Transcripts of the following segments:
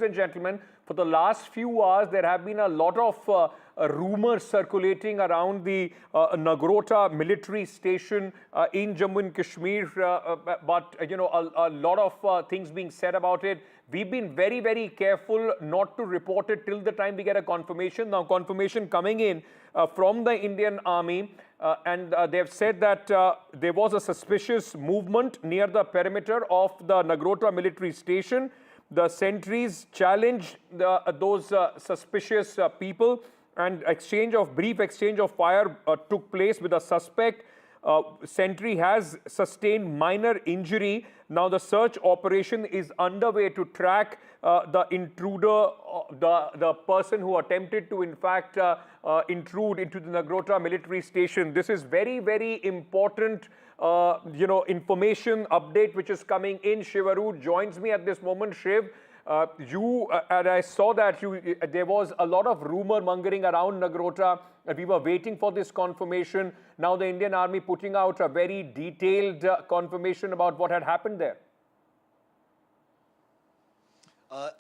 and gentlemen, for the last few hours, there have been a lot of rumors circulating around the Nagrota military station in Jammu and Kashmir, but a lot of things being said about it. We've been very, very careful not to report it till the time we get a confirmation. Now, confirmation coming in from the Indian Army, and they've said that there was a suspicious movement near the perimeter of the Nagrota military station. The sentries challenged those suspicious people, and brief exchange of fire took place with a suspect. Sentry has sustained minor injury. Now the search operation is underway to track the intruder, the person who attempted to in fact intrude into the Nagrota military station. This is very, very important information update which is coming in. Shiv Aroor joins me at this moment. Shiv, and I saw that there was a lot of rumor mongering around Nagrota. We were waiting for this confirmation. Now the Indian Army putting out a very detailed confirmation about what had happened there.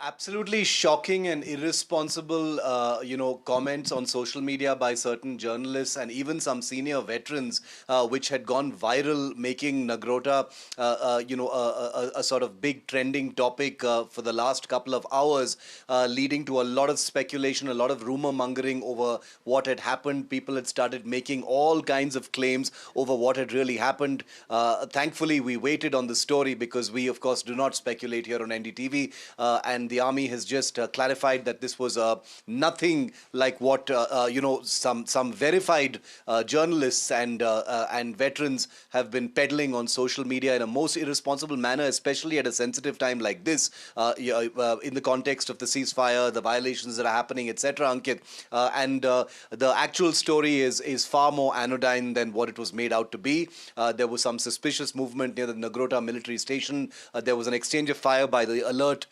Absolutely shocking and irresponsible, comments on social media by certain journalists and even some senior veterans, which had gone viral, making Nagrota, a sort of big trending topic for the last couple of hours, leading to a lot of speculation, a lot of rumor mongering over what had happened. People had started making all kinds of claims over what had really happened. Thankfully, we waited on the story because we, of course, do not speculate here on NDTV. And the army has just clarified that this was nothing like what some verified journalists and veterans have been peddling on social media in a most irresponsible manner, especially at a sensitive time like this, in the context of the ceasefire, the violations that are happening, etc. Ankit, and the actual story is far more anodyne than what it was made out to be. There was some suspicious movement near the Nagrota military station. There was an exchange of fire by the alert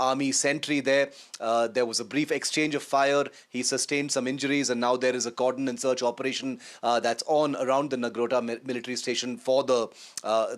Army Sentry there. There was a brief exchange of fire. He sustained some injuries, and now there is a cordon and search operation that's on around the Nagrota military station for the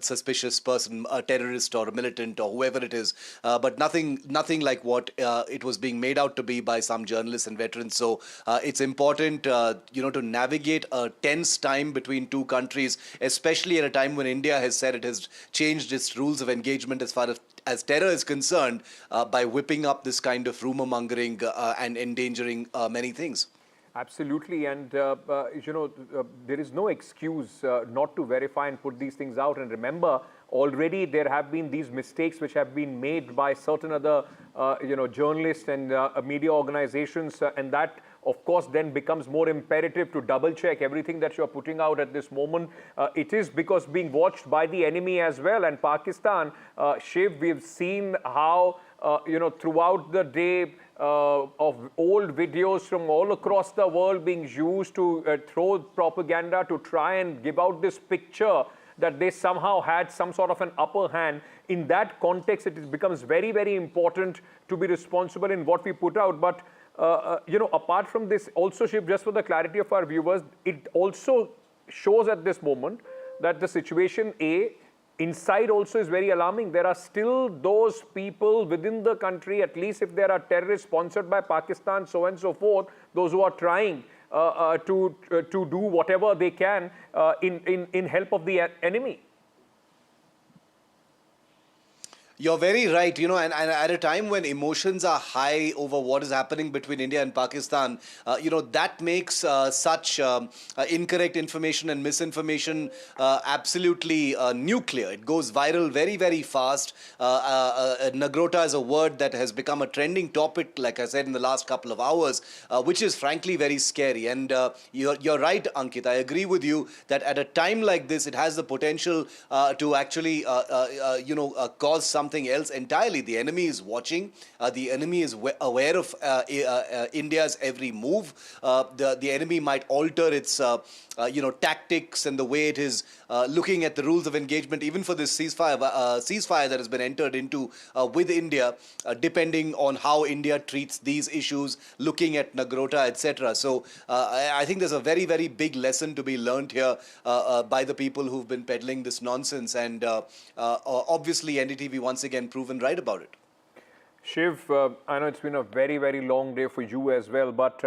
suspicious person, a terrorist or a militant or whoever it is. But nothing like what it was being made out to be by some journalists and veterans. So it's important, to navigate a tense time between two countries, especially at a time when India has said it has changed its rules of engagement as far as terror is concerned, by whipping up this kind of rumor mongering and endangering many things. Absolutely, and there is no excuse not to verify and put these things out. And remember, already there have been these mistakes which have been made by certain other journalists and media organizations, and that of course then becomes more imperative to double check everything that you're putting out at this moment. It is because being watched by the enemy as well, and Pakistan. Shiv, we've seen how throughout the day of old videos from all across the world being used to throw propaganda to try and give out this picture that they somehow had some sort of an upper hand. In that context, it becomes very, very important to be responsible in what we put out. But apart from this, also, Shiv, just for the clarity of our viewers, it also shows at this moment that the situation inside also is very alarming. There are still those people within the country, at least if there are terrorists sponsored by Pakistan, so on and so forth, those who are trying to do whatever they can in help of the enemy. You're very right, and at a time when emotions are high over what is happening between India and Pakistan, that makes such incorrect information and misinformation absolutely nuclear. It goes viral very, very fast. Nagrota is a word that has become a trending topic, like I said, in the last couple of hours, which is frankly very scary. And you're right, Ankit. I agree with you that at a time like this, it has the potential to actually, cause something else entirely. The enemy is watching. The enemy is aware of India's every move. The enemy might alter its tactics and the way it is looking at the rules of engagement, even for this ceasefire that has been entered into with India, depending on how India treats these issues, looking at Nagrota, etc. So I think there's a very, very big lesson to be learned here by the people who've been peddling this nonsense, and obviously NDTV once again proven right about it. Shiv, I know it's been a very, very long day for you as well, but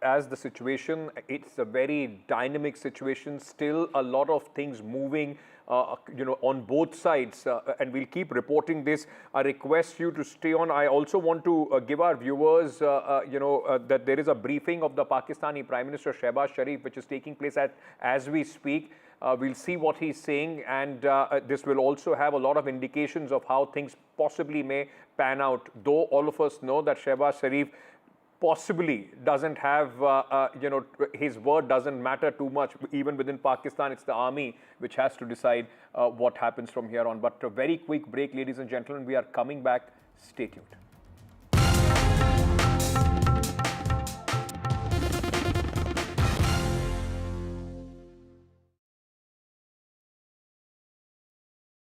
as the situation, it's a very dynamic situation, still a lot of things moving, on both sides, and we'll keep reporting this. I request you to stay on. I also want to give our viewers, that there is a briefing of the Pakistani Prime Minister Shehbaz Sharif, which is taking place as we speak. We'll see what he's saying, and this will also have a lot of indications of how things possibly may pan out, though all of us know that Shehbaz Sharif possibly doesn't have, his word doesn't matter too much. Even within Pakistan, it's the army which has to decide what happens from here on. But a very quick break, ladies and gentlemen. We are coming back. Stay tuned.